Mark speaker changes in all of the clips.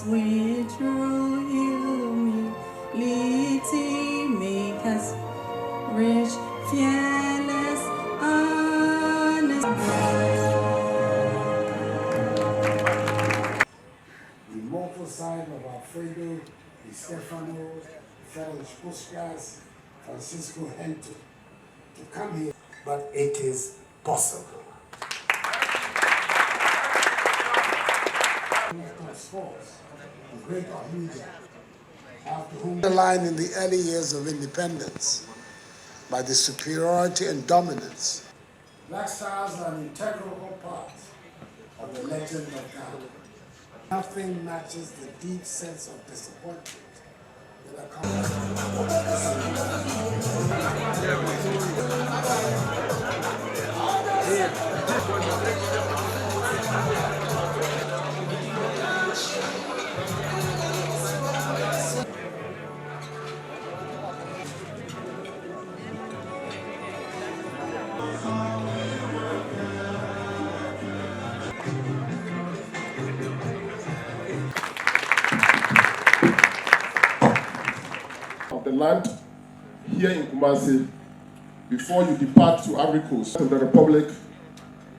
Speaker 1: With true humility, make us rich, fearless, honest.
Speaker 2: The mortal side of Alfredo Di Stefano, fellow Puskas, Francisco Hento, to come here, but it is possible. Sports, the great Ahmed, after whom underlined in the early years of independence by the superiority and dominance. Black Stars are an integral part of the legend of Ghana. Nothing matches the deep sense of disappointment that
Speaker 3: of the land here in Kumasi before you depart to Ivory Coast of the Republic,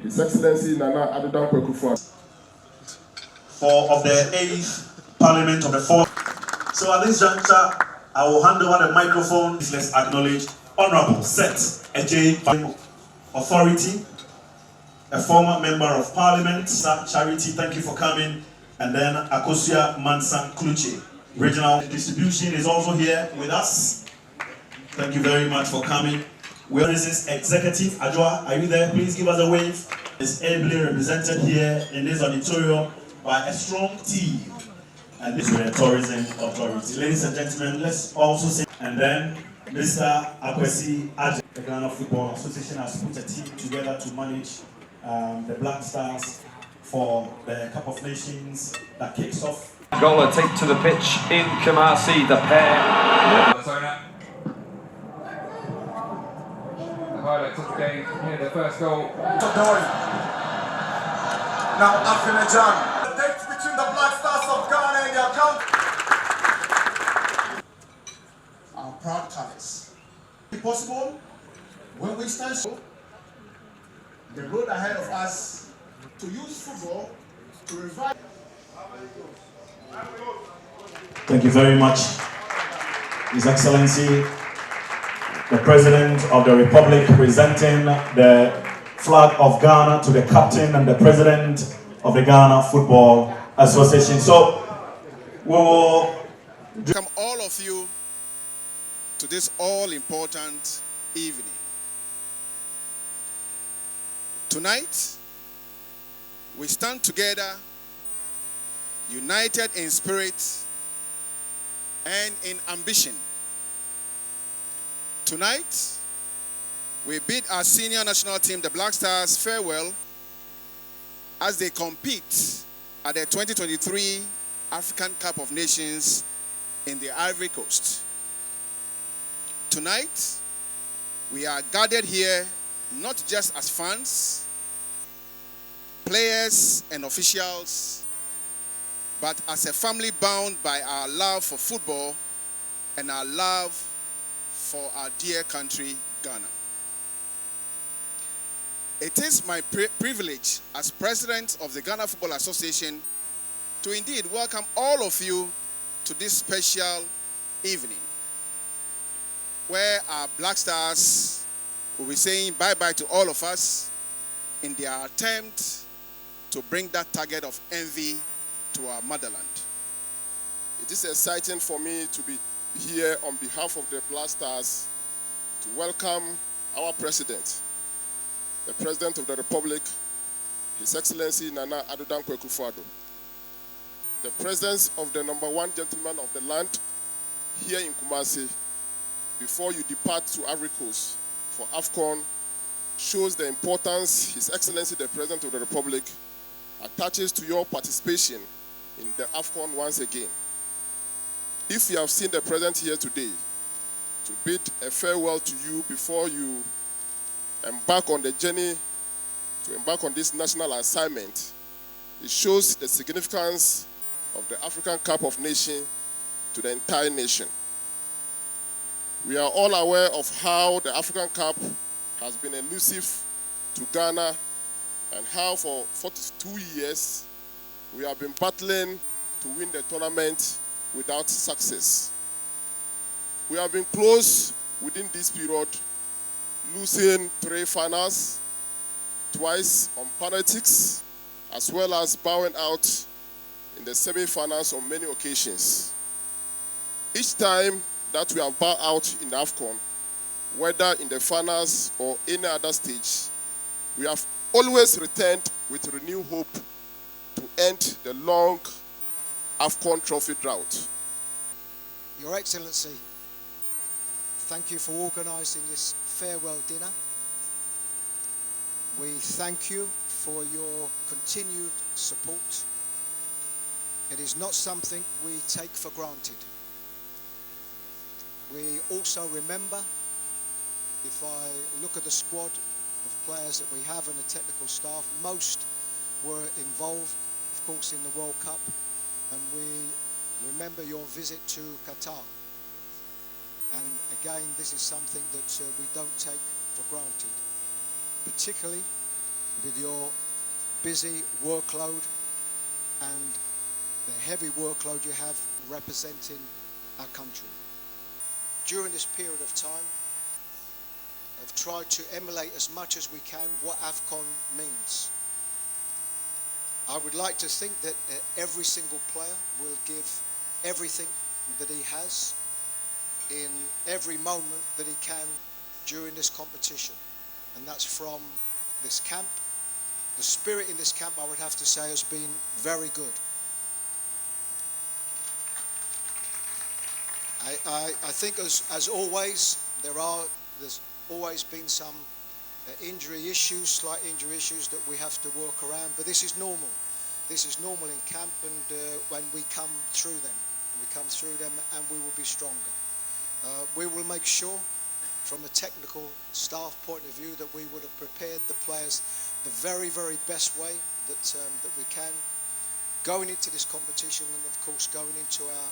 Speaker 3: His Excellency Nana Addo Akufo-Addo.
Speaker 4: Of the 8th Parliament of the 4th. So at this juncture, I will hand over the microphone. Let's acknowledge Honorable Seth Ejay Authority, a former Member of Parliament, Charity, thank you for coming, and then Akosia Mansan Kluche. Regional distribution is also here with us. Thank you very much for coming. This is Executive Adjoa. Are you there? Please give us a wave. Is ably represented here in this auditorium by a strong team. And this is the Tourism Authority. Ladies and gentlemen, let's also say, and then Mr. Akufo-Addo, the Ghana Football Association, has put a team together to manage the Black Stars for the Cup of Nations that kicks off.
Speaker 5: Angola take to the pitch in Kumasi, the pair.
Speaker 6: The highlights of the game, here the first goal.
Speaker 7: Now Afinajan. The date between the Black Stars of Ghana and their country. Our proud colors. If possible, when we stand so, the road ahead of us to use football to revive.
Speaker 4: Thank you very much, His Excellency, the President of the Republic, presenting the flag of Ghana to the captain and the President of the Ghana Football Association. So we will
Speaker 7: welcome all of you to this all-important evening. Tonight, we stand together, united in spirit and in ambition. Tonight, we bid our senior national team, the Black Stars, farewell as they compete at the 2023 African Cup of Nations in the Ivory Coast. Tonight, we are gathered here not just as fans, players and officials, but as a family bound by our love for football and our love for our dear country, Ghana. It is my privilege as President of the Ghana Football Association to indeed welcome all of you to this special evening, where our Black Stars will be saying bye-bye to all of us in their attempt to bring that target of envy to our motherland.
Speaker 3: It is exciting for me to be here on behalf of the Black Stars to welcome our President, the President of the Republic, His Excellency Nana Addo Akufo-Addo, the presence of the number one gentleman of the land here in Kumasi before you depart to Ivory Coast for AFCON shows the importance His Excellency the President of the Republic attaches to your participation in the AFCON once again. If you have seen the President here today, to bid a farewell to you before you embark on the journey to embark on this national assignment, it shows the significance of the African Cup of Nations to the entire nation. We are all aware of how the African Cup has been elusive to Ghana and how for 42 years we have been battling to win the tournament without success. We have been close within this period, losing 3 finals, twice on penalties, as well as bowing out in the semi-finals on many occasions. Each time that we have bowed out in the AFCON, whether in the finals or any other stage, we have always returned with renewed hope to end the long AFCON trophy drought.
Speaker 8: Your Excellency, thank you for organising this farewell dinner. We thank you for your continued support. It is not something we take for granted. We also remember, if I look at the squad of players that we have and the technical staff, most were involved, of course, in the World Cup, and we remember your visit to Qatar. And again, this is something that we don't take for granted, particularly with your busy workload and the heavy workload you have representing our country. During this period of time, I've tried to emulate as much as we can what AFCON means. I would like to think that every single player will give everything that he has in every moment that he can during this competition. And that's from this camp. The spirit in this camp, I would have to say, has been very good. I think as always, there's always been some injury issues, slight injury issues that we have to work around, but this is normal. This is normal in camp, and when we come through them, and we will be stronger. We will make sure, from a technical staff point of view, that we would have prepared the players the very, very best way that we can, going into this competition, and of course going into our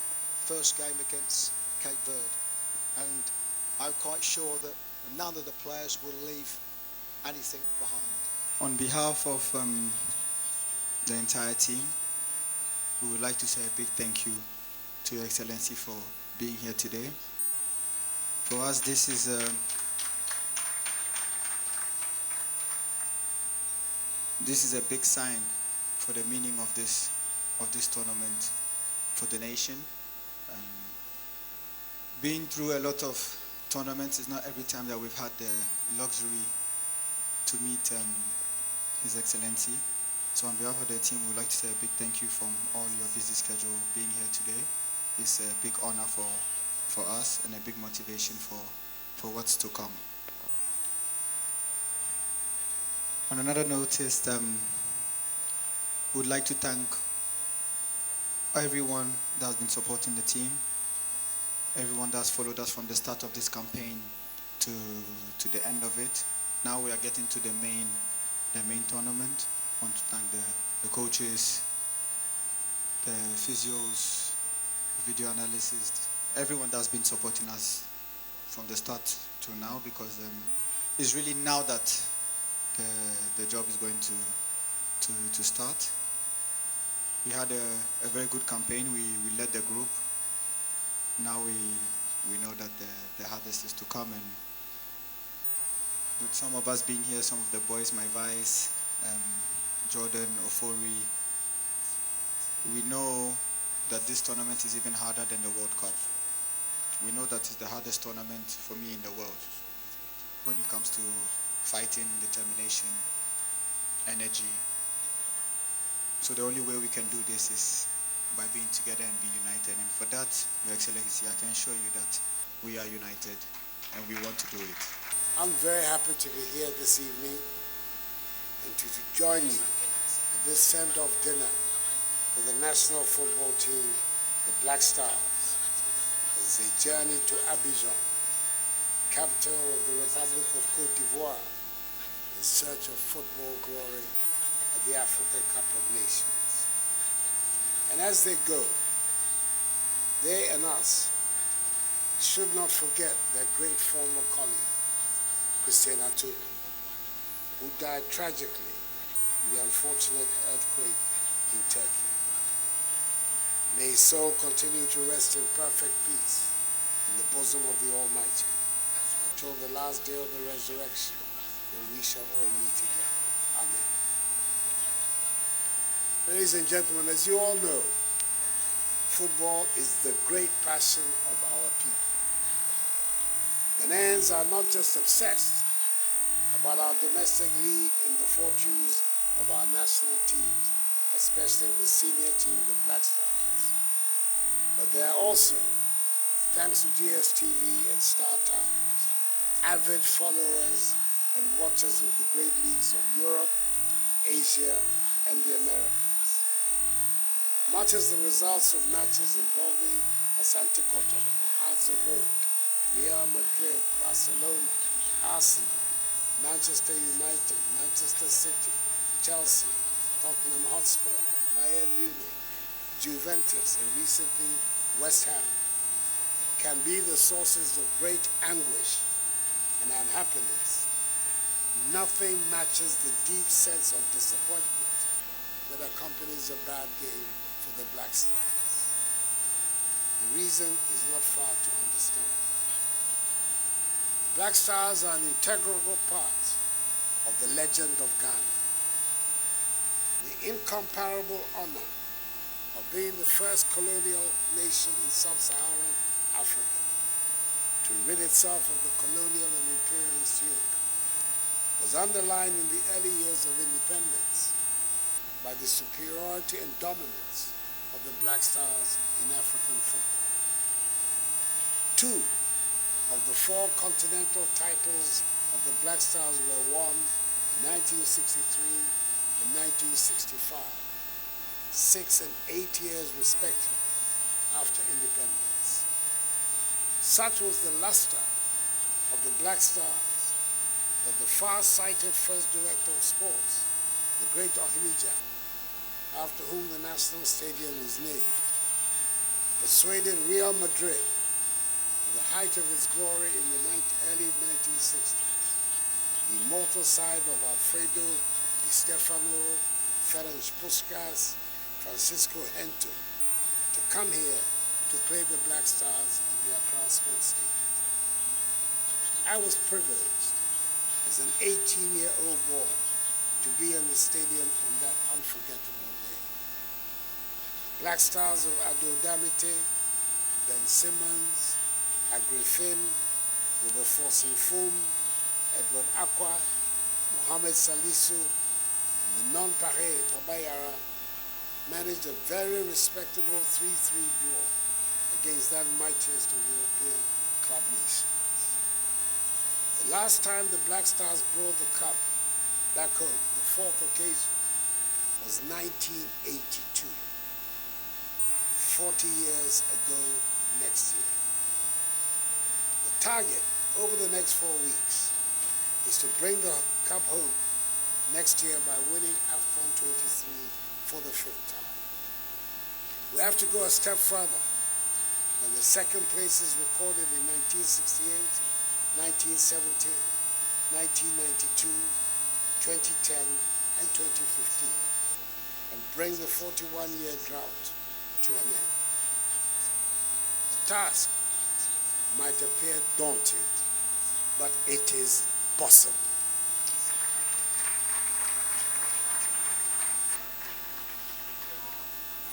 Speaker 8: first game against Cape Verde. And I'm quite sure that none of the players will leave anything behind.
Speaker 9: On behalf of the entire team, we would like to say a big thank you to Your Excellency for being here today. For us, this is a big sign for the meaning of this tournament for the nation. Being through a lot of tournaments, it's not every time that we've had the luxury to meet His Excellency. So on behalf of the team, we'd like to say a big thank you from all your busy schedule being here today. It's a big honor for us and a big motivation for what's to come. On another note, we'd like to thank everyone that's been supporting the team, everyone that's followed us from the start of this campaign to the end of it. Now we are getting to the main tournament. I want to thank the coaches, the physios, the video analysts, everyone that's been supporting us from the start to now, because it's really now that the job is going to start. We had a very good campaign. We led the group. Now we know that the hardest is to come, and with some of us being here, some of the boys, my vice, Jordan, Ofori, we know that this tournament is even harder than the World Cup. We know that it's the hardest tournament for me in the world. when it comes to fighting, determination, energy. So the only way we can do this is by being together and be united. And for that, Your Excellency, I can assure you that we are united and we want to do it.
Speaker 2: I'm very happy to be here this evening and to join you at this send-off dinner with the national football team, the Black Stars, as they journey to Abidjan, capital of the Republic of Cote d'Ivoire, in search of football glory at the Africa Cup of Nations. And as they go, they and us should not forget their great former colleague, President Akufo-Addo, who died tragically in the unfortunate earthquake in Turkey. May his soul continue to rest in perfect peace in the bosom of the Almighty until the last day of the resurrection, when we shall all meet again. Amen. Ladies and gentlemen, as you all know, football is the great passion of our people. Ghanaians are not just obsessed about our domestic league and the fortunes of our national teams, especially the senior team, the Black Stars, but they are also, thanks to DSTV and Star Times, avid followers and watchers of the great leagues of Europe, Asia, and the Americas. Much as the results of matches involving Asante Kotoko, Hearts of Oak, Real Madrid, Barcelona, Arsenal, Manchester United, Manchester City, Chelsea, Tottenham Hotspur, Bayern Munich, Juventus, and recently West Ham, can be the sources of great anguish and unhappiness. Nothing matches the deep sense of disappointment that accompanies a bad game for the Black Stars. The reason is not far to understand. The Black Stars are an integral part of the legend of Ghana. The incomparable honor of being the first colonial nation in sub-Saharan Africa to rid itself of the colonial and imperialist yoke was underlined in the early years of independence by the superiority and dominance of the Black Stars in African football. 2 of the 4 continental titles of the Black Stars were won in 1963 and 1965, 6 and 8 years respectively after independence. Such was the luster of the Black Stars that the far-sighted first director of sports, the great Ohimija, after whom the National Stadium is named, persuaded Real Madrid, at the height of its glory in the early 1960s, the immortal side of Alfredo Di Stefano, Ferenc Puskas, Francisco Gento, to come here to play the Black Stars at the Accra Sports Stadium. I was privileged as an 18-year-old boy to be in the stadium on that unforgettable day. Black Stars of Ado Damite, Ben Simmons, Agrifin, Wilberforce Fum, Edward Aqua, Mohamed Salisu, and the non-Pare Tobayara managed a very respectable 3-3 draw against that mightiest of European club nations. The last time the Black Stars brought the cup back home, the 4th occasion, was 1982, 40 years ago next year. The target over the next 4 weeks is to bring the cup home next year by winning AFCON 23 for the 5th time. We have to go a step further than the second places recorded in 1968, 1970, 1992, 2010, and 2015, and bring the 41-year drought to an end. The task might appear daunting, but it is possible.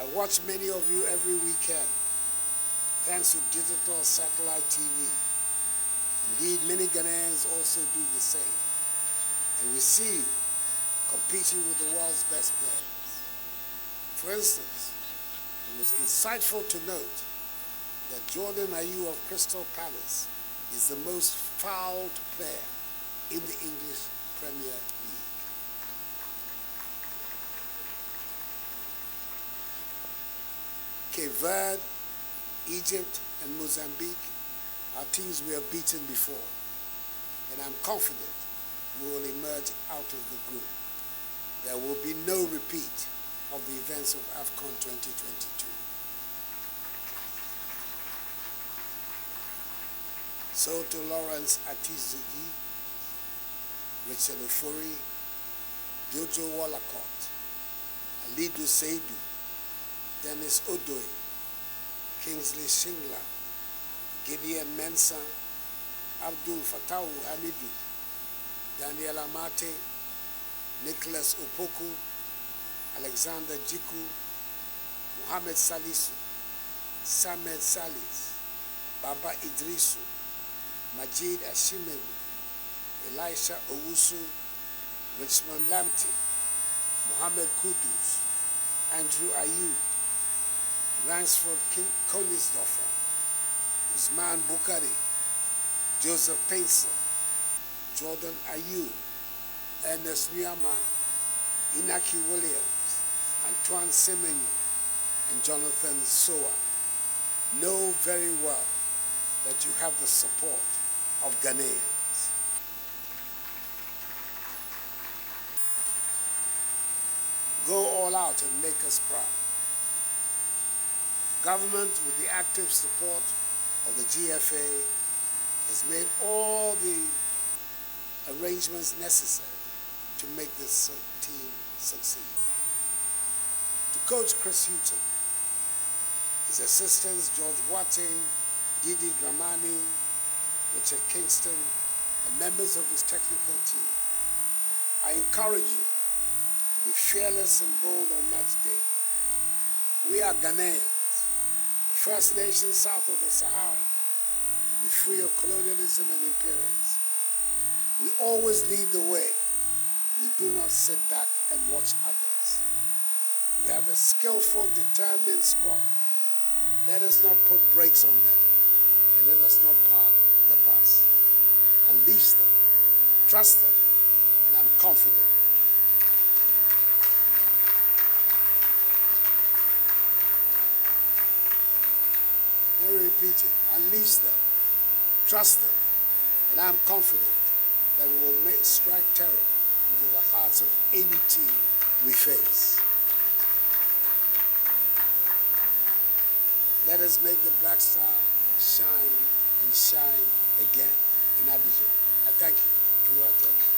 Speaker 2: I watch many of you every weekend, thanks to digital satellite TV, Indeed, many Ghanaians also do the same. And we see you competing with the world's best players. For instance, it was insightful to note that Jordan Ayew of Crystal Palace is the most fouled player in the English Premier League. Cape Verde, Egypt, and Mozambique are teams we have beaten before, and I'm confident we will emerge out of the group. There will be no repeat of the events of AFCON 2022. So to Lawrence Atizugi, Richard Ofori, Jojo Wallacott, Alidu Seidu, Dennis Odoi, Kingsley Shingler, Gideon Mensah, Abdul Fattah Hamidou, Daniel Amate, Nicholas Opoku, Alexander Jiku, Mohamed Salisu, Samed Salis, Baba Idrisu, Majid Ashimeru, Elisha Owusu, Richmond Lamptey, Mohamed Kudus, Andrew Ayew, Ransford Konisdorfer, Usman Bukari, Joseph Painsil, Jordan Ayew, Ernest Nyama, Inaki Williams, Antoine Semenyo, and Jonathan Soa know very well that you have the support of Ghanaians. Go all out and make us proud. Government, with the active support of the GFA, has made all the arrangements necessary to make this team succeed. To coach Chris Hutton, his assistants George Watting, Didi Dramani, Richard Kingston, and members of his technical team, I encourage you to be fearless and bold on match day. We are Ghanaians, the first nation south of the Sahara to be free of colonialism and imperialism. We always lead the way. We do not sit back and watch others. We have a skillful, determined squad. Let us not put brakes on them, and let us not park the bus. Unleash them, trust them, and I'm confident. Let me repeat it. Unleash them, trust them, and I'm confident that we will strike terror into the hearts of any team we face. Let us make the Black Star shine and shine again in Abidjan. I thank you for your attention.